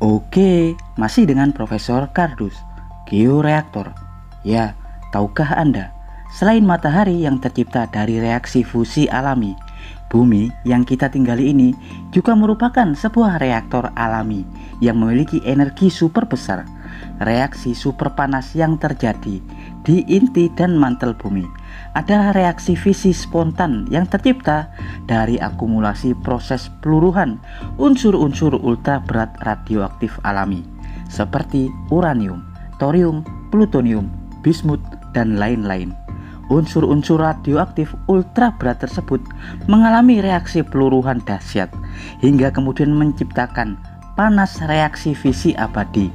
Oke, masih dengan Profesor Kardus. Georeaktor. Ya, tahukah Anda, selain matahari yang tercipta dari reaksi fusi alami, bumi yang kita tinggali ini juga merupakan sebuah reaktor alami yang memiliki energi super besar. Reaksi super panas yang terjadi di inti dan mantel bumi adalah reaksi fisi spontan yang tercipta dari akumulasi proses peluruhan unsur-unsur ultra berat radioaktif alami seperti uranium, thorium, plutonium, bismut, dan lain-lain. Unsur-unsur radioaktif ultra berat tersebut mengalami reaksi peluruhan dahsyat hingga kemudian menciptakan panas reaksi fisi abadi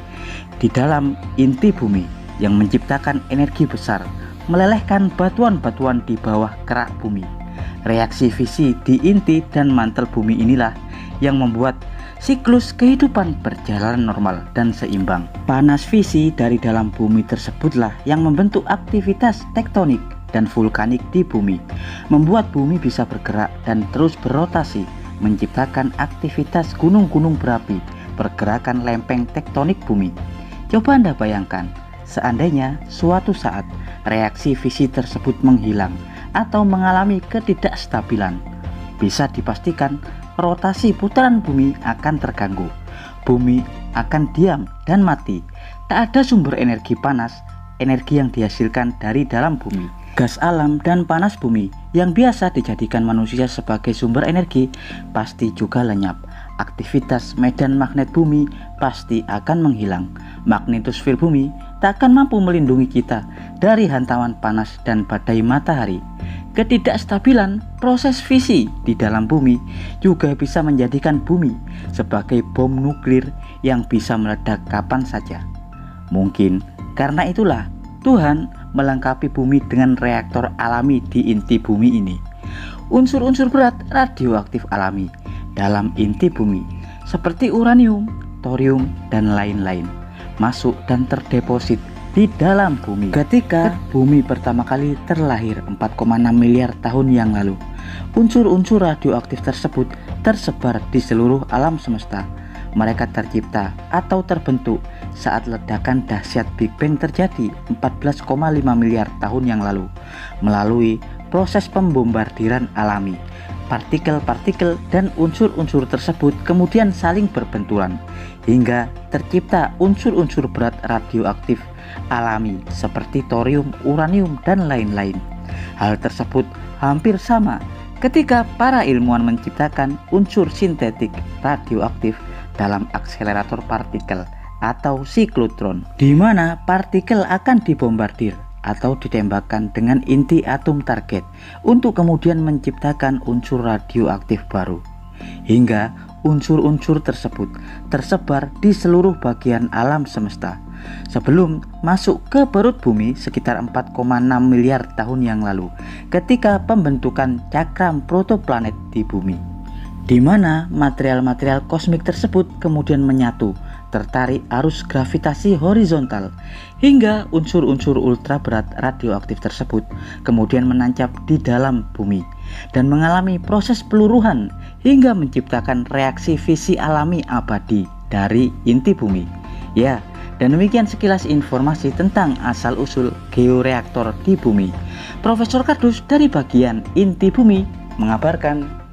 di dalam inti bumi yang menciptakan energi besar, melelehkan batuan-batuan di bawah kerak bumi. Reaksi fisi di inti dan mantel bumi inilah yang membuat siklus kehidupan berjalan normal dan seimbang. Panas fisi dari dalam bumi tersebutlah yang membentuk aktivitas tektonik dan vulkanik di bumi, membuat bumi bisa bergerak dan terus berotasi, menciptakan aktivitas gunung-gunung berapi, pergerakan lempeng tektonik bumi. Coba Anda bayangkan, seandainya suatu saat reaksi fisi tersebut menghilang atau mengalami ketidakstabilan, bisa dipastikan rotasi putaran bumi akan terganggu. Bumi akan diam dan mati. Tak ada sumber energi panas, energi yang dihasilkan dari dalam bumi. Gas alam dan panas bumi yang biasa dijadikan manusia sebagai sumber energi pasti juga lenyap. Aktivitas medan magnet bumi pasti akan menghilang. Magnetosfer bumi tak akan mampu melindungi kita dari hantaman panas dan badai matahari. Ketidakstabilan proses fisi di dalam bumi juga bisa menjadikan bumi sebagai bom nuklir yang bisa meledak kapan saja. Mungkin karena itulah Tuhan melengkapi bumi dengan reaktor alami di inti bumi ini. Unsur-unsur berat radioaktif alami dalam inti bumi seperti uranium, thorium, dan lain-lain masuk dan terdeposit di dalam bumi ketika bumi pertama kali terlahir 4,6 miliar tahun yang lalu. Unsur-unsur radioaktif tersebut tersebar di seluruh alam semesta. Mereka tercipta atau terbentuk saat ledakan dahsyat Big Bang terjadi 14,5 miliar tahun yang lalu melalui proses pembombardiran alami. Partikel-partikel dan unsur-unsur tersebut kemudian saling berbenturan hingga tercipta unsur-unsur berat radioaktif alami seperti thorium, uranium, dan lain-lain. Hal tersebut hampir sama ketika para ilmuwan menciptakan unsur sintetik radioaktif dalam akselerator partikel atau siklotron, di mana partikel akan dibombardir atau ditembakkan dengan inti atom target untuk kemudian menciptakan unsur radioaktif baru, hingga unsur-unsur tersebut tersebar di seluruh bagian alam semesta sebelum masuk ke perut bumi sekitar 4,6 miliar tahun yang lalu ketika pembentukan cakram protoplanet di bumi, di mana material-material kosmik tersebut kemudian menyatu, tertarik arus gravitasi horizontal, hingga unsur-unsur ultra berat radioaktif tersebut kemudian menancap di dalam bumi dan mengalami proses peluruhan hingga menciptakan reaksi fisi alami abadi dari inti bumi. Ya, dan demikian sekilas informasi tentang asal-usul georeaktor di bumi. Profesor Kardus dari bagian inti bumi mengabarkan.